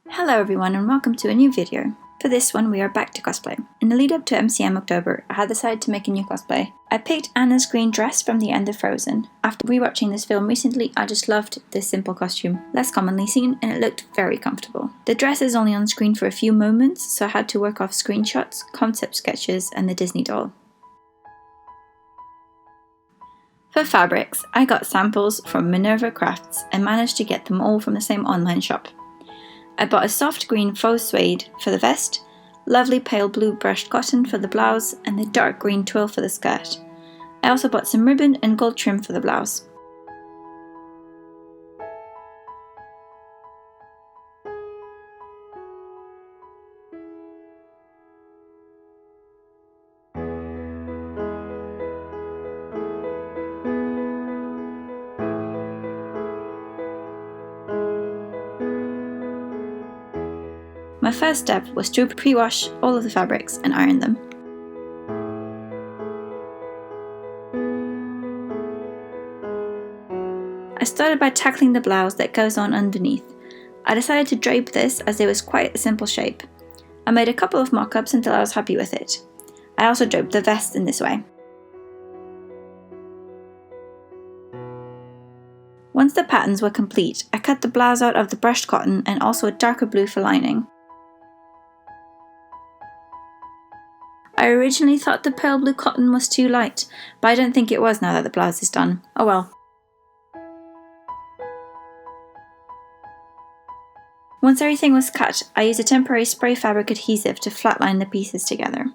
Hello everyone and welcome to a new video. For this one we are back to cosplay. In the lead up to MCM October, I had decided to make a new cosplay. I picked Anna's green dress from the end of Frozen. After rewatching this film recently, I just loved this simple costume, less commonly seen, and it looked very comfortable. The dress is only on screen for a few moments, so I had to work off screenshots, concept sketches, and the Disney doll. For fabrics, I got samples from Minerva Crafts and managed to get them all from the same online shop. I bought a soft green faux suede for the vest, lovely pale blue brushed cotton for the blouse, and the dark green twill for the skirt. I also bought some ribbon and gold trim for the blouse. My first step was to pre-wash all of the fabrics and iron them. I started by tackling the blouse that goes on underneath. I decided to drape this as it was quite a simple shape. I made a couple of mock-ups until I was happy with it. I also draped the vest in this way. Once the patterns were complete, I cut the blouse out of the brushed cotton and also a darker blue for lining. I originally thought the pale blue cotton was too light, but I don't think it was now that the blouse is done. Oh well. Once everything was cut, I used a temporary spray fabric adhesive to flatline the pieces together.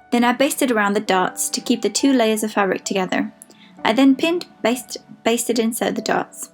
Then I basted around the darts to keep the two layers of fabric together. I then pinned, basted inside the darts.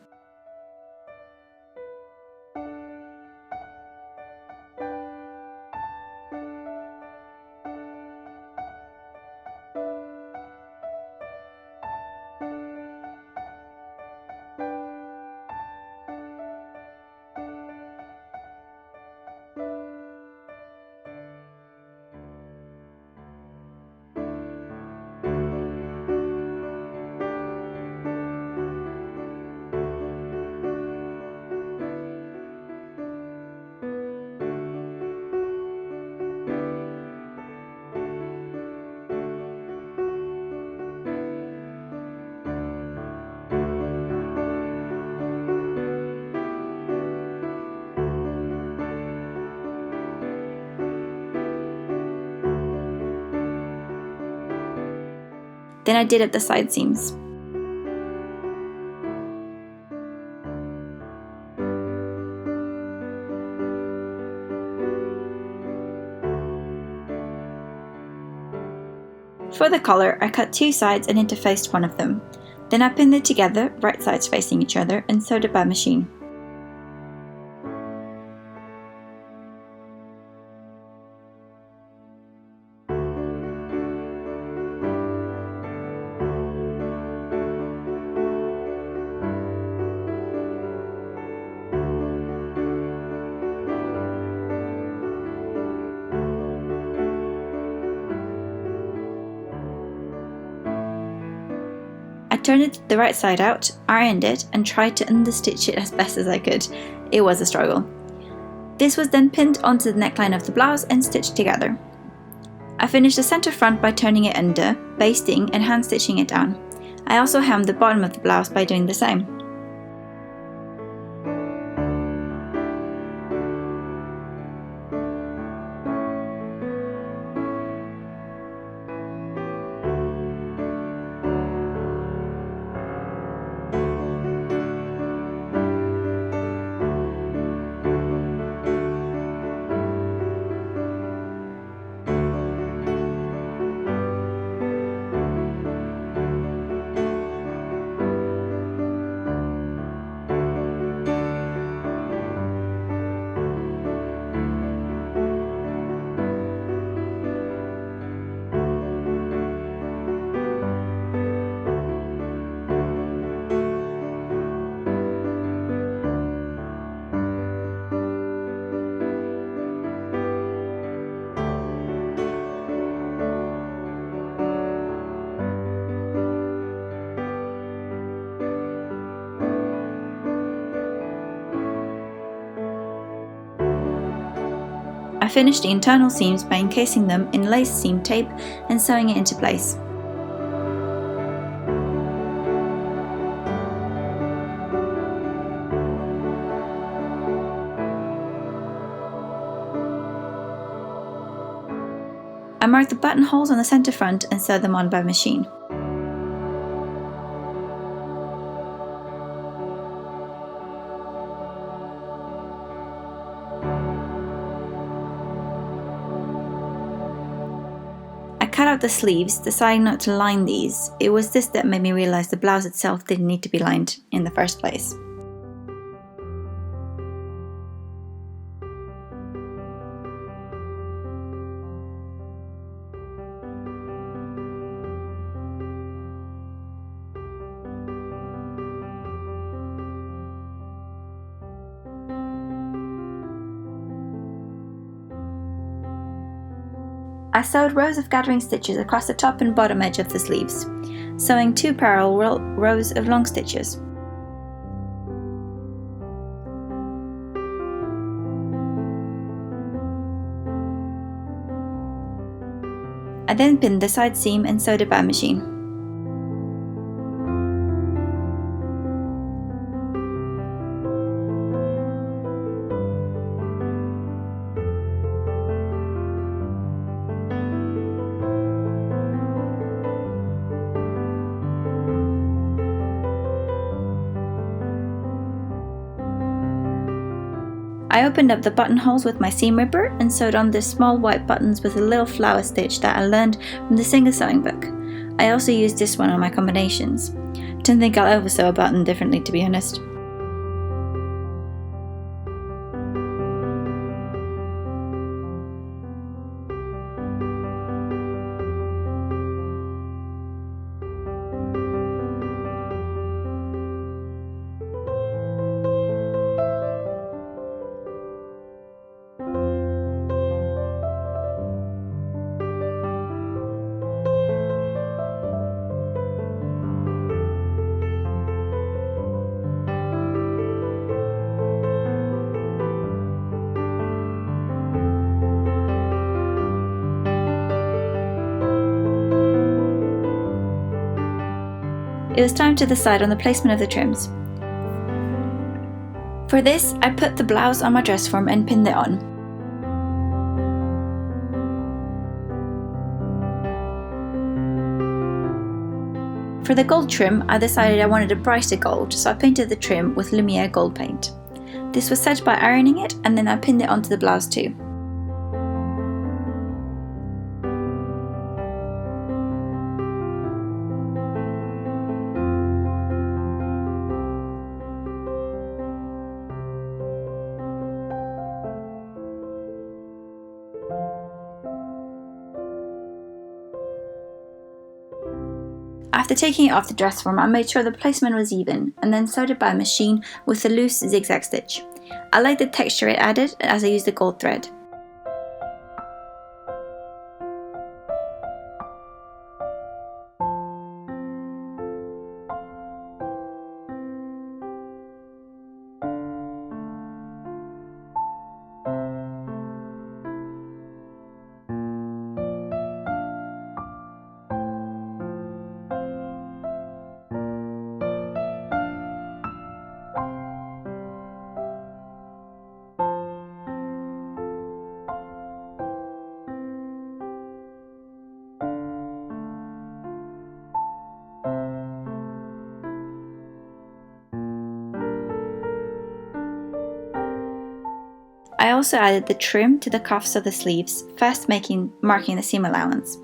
Then I did up the side seams. For the collar, I cut two sides and interfaced one of them. Then I pinned it together, right sides facing each other, and sewed it by machine. I turned it the right side out, ironed it, and tried to understitch it as best as I could. It was a struggle. This was then pinned onto the neckline of the blouse and stitched together. I finished the center front by turning it under, basting and hand stitching it down. I also hemmed the bottom of the blouse by doing the same. I finished the internal seams by encasing them in lace seam tape and sewing it into place. I marked the buttonholes on the centre front and sewed them on by machine. I cut out the sleeves, deciding not to line these. It was this that made me realise the blouse itself didn't need to be lined in the first place. I sewed rows of gathering stitches across the top and bottom edge of the sleeves, sewing 2 parallel rows of long stitches. I then pinned the side seam and sewed it by machine. I opened up the buttonholes with my seam ripper and sewed on the small white buttons with a little flower stitch that I learned from the Singer sewing book. I also used this one on my combinations. Didn't think I'll ever sew a button differently, to be honest. It was time to decide on the placement of the trims. For this, I put the blouse on my dress form and pinned it on. For the gold trim, I decided I wanted a brighter gold, so I painted the trim with Lumiere gold paint. This was set by ironing it, and then I pinned it onto the blouse too. After taking it off the dress form, I made sure the placement was even, and then sewed it by machine with a loose zigzag stitch. I like the texture it added as I used the gold thread. I also added the trim to the cuffs of the sleeves, first marking the seam allowance.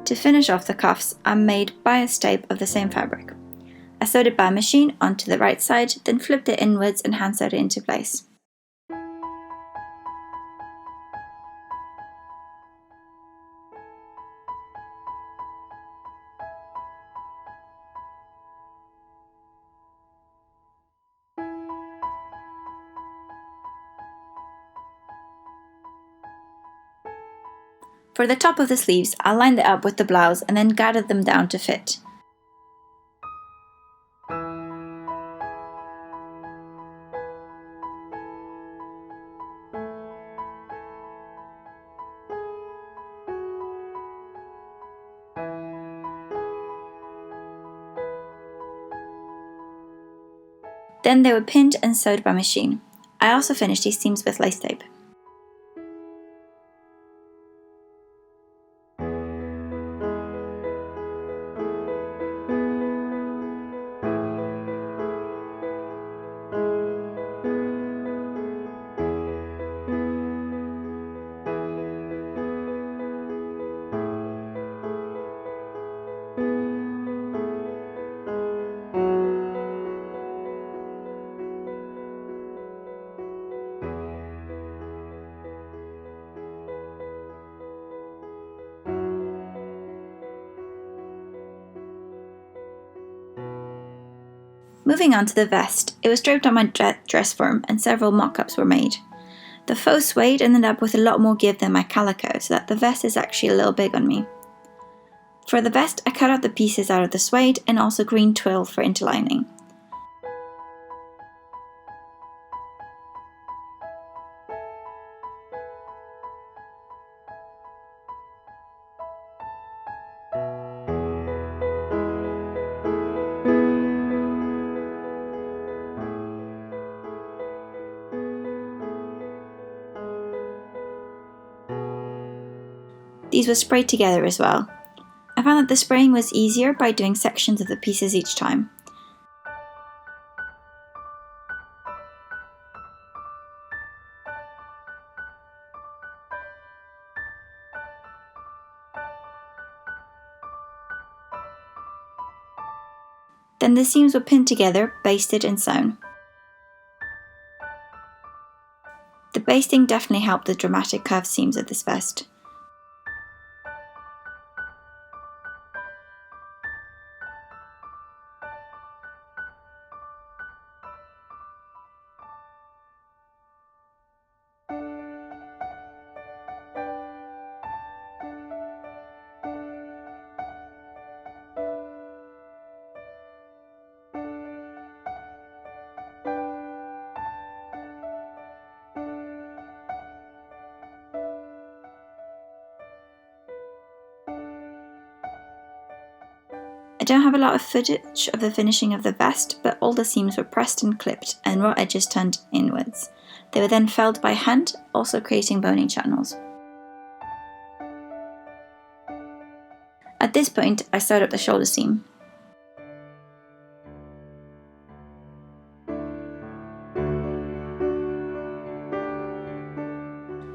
To finish off the cuffs, I made bias tape of the same fabric. I sewed it by machine onto the right side, then flipped it inwards and hand sewed it into place. For the top of the sleeves, I lined it up with the blouse and then gathered them down to fit. Then they were pinned and sewed by machine. I also finished these seams with lace tape. Moving on to the vest, it was draped on my dress form and several mock-ups were made. The faux suede ended up with a lot more give than my calico, so that the vest is actually a little big on me. For the vest, I cut out the pieces out of the suede and also green twill for interlining. These were sprayed together as well. I found that the spraying was easier by doing sections of the pieces each time. Then the seams were pinned together, basted and sewn. The basting definitely helped the dramatic curved seams of this vest. I don't have a lot of footage of the finishing of the vest, but all the seams were pressed and clipped and raw edges turned inwards. They were then felled by hand, also creating boning channels. At this point, I sewed up the shoulder seam.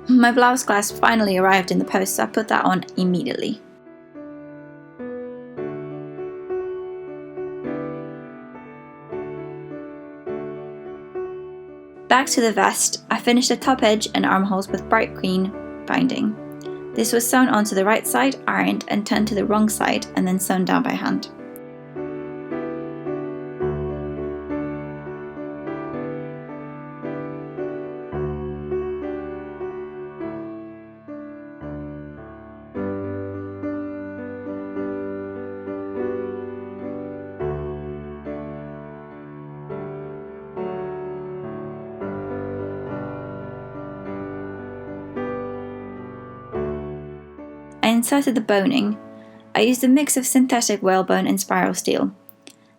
My blouse clasp finally arrived in the post, so I put that on immediately. Back to the vest, I finished the top edge and armholes with bright green binding. This was sewn onto the right side, ironed, and turned to the wrong side, and then sewn down by hand. I inserted the boning. I used a mix of synthetic whalebone and spiral steel.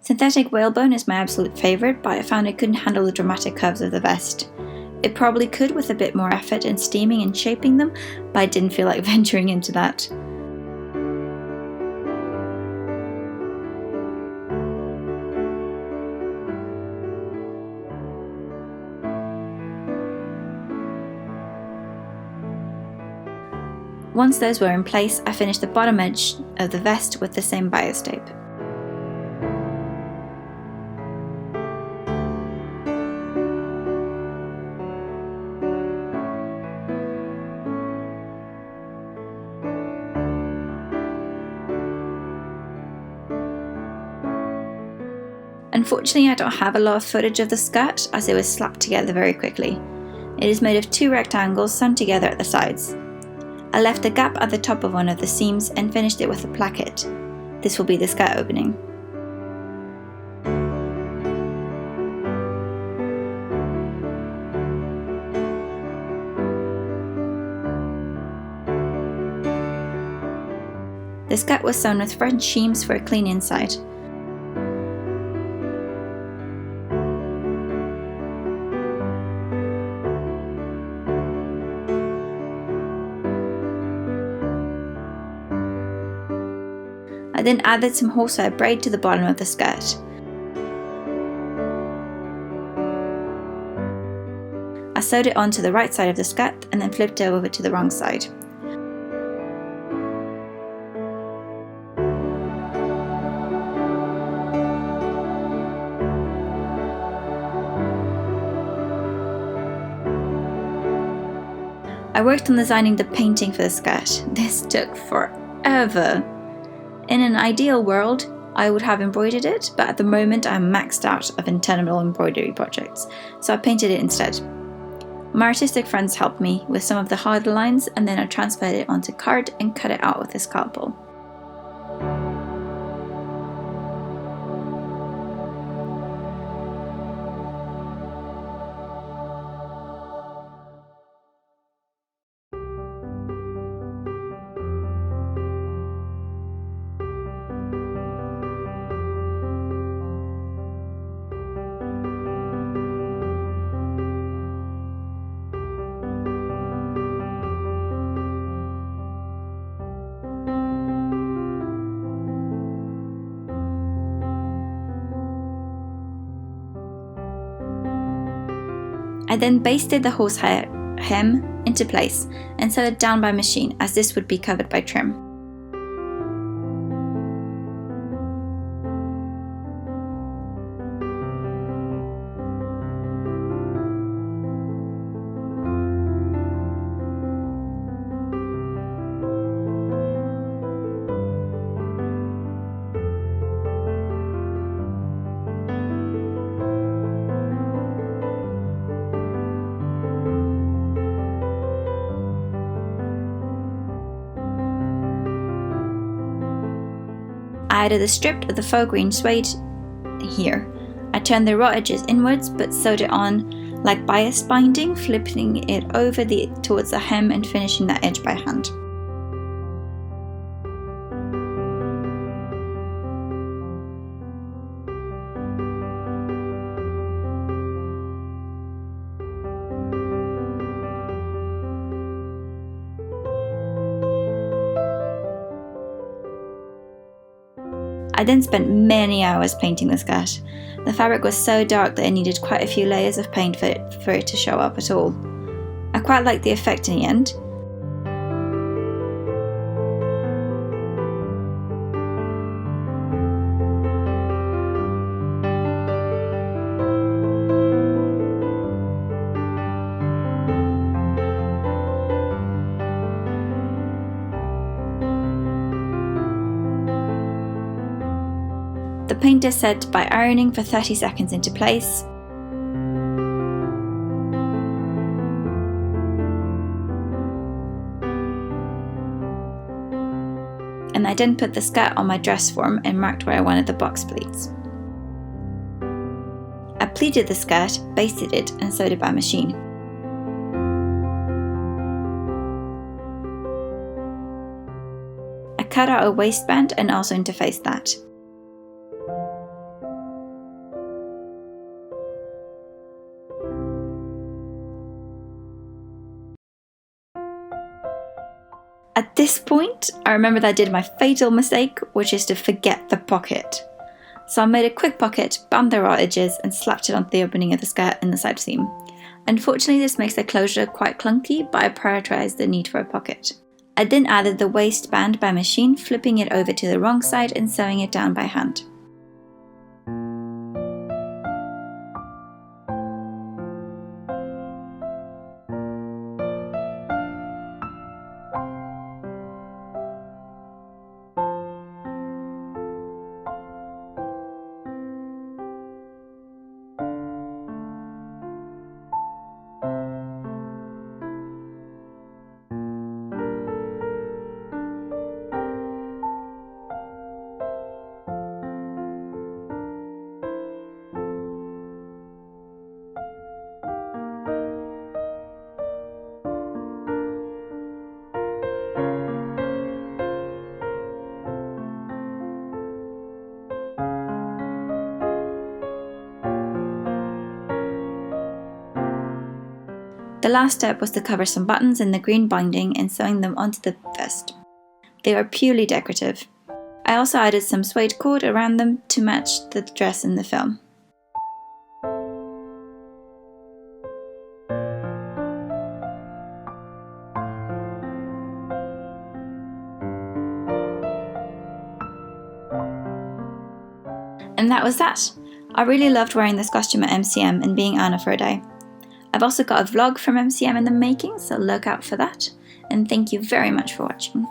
Synthetic whalebone is my absolute favourite, but I found it couldn't handle the dramatic curves of the vest. It probably could with a bit more effort in steaming and shaping them, but I didn't feel like venturing into that. Once those were in place, I finished the bottom edge of the vest with the same bias tape. Unfortunately, I don't have a lot of footage of the skirt as it was slapped together very quickly. It is made of 2 rectangles sewn together at the sides. I left a gap at the top of one of the seams and finished it with a placket. This will be the skirt opening. The skirt was sewn with French seams for a clean inside. I then added some horsehair braid to the bottom of the skirt. I sewed it onto the right side of the skirt and then flipped it over to the wrong side. I worked on designing the painting for the skirt. This took forever. In an ideal world, I would have embroidered it, but at the moment I'm maxed out of internal embroidery projects, so I painted it instead. My artistic friends helped me with some of the harder lines, and then I transferred it onto card and cut it out with a scalpel. I then basted the horsehair hem into place and sewed it down by machine, as this would be covered by trim. I added a strip of the faux green suede here. I turned the raw edges inwards but sewed it on like bias binding, flipping it over towards the hem and finishing that edge by hand. I then spent many hours painting the skirt. The fabric was so dark that it needed quite a few layers of paint for it to show up at all. I quite liked the effect in the end. The paint is set by ironing for 30 seconds into place. And I then put the skirt on my dress form and marked where I wanted the box pleats. I pleated the skirt, basted it and sewed it by machine. I cut out a waistband and also interfaced that. At this point, I remember that I did my fatal mistake, which is to forget the pocket. So I made a quick pocket, bound the raw edges and slapped it onto the opening of the skirt and the side seam. Unfortunately, this makes the closure quite clunky, but I prioritised the need for a pocket. I then added the waistband by machine, flipping it over to the wrong side and sewing it down by hand. The last step was to cover some buttons in the green binding and sewing them onto the vest. They were purely decorative. I also added some suede cord around them to match the dress in the film. And that was that. I really loved wearing this costume at MCM and being Anna for a day. I've also got a vlog from MCM in the making, so look out for that. And thank you very much for watching.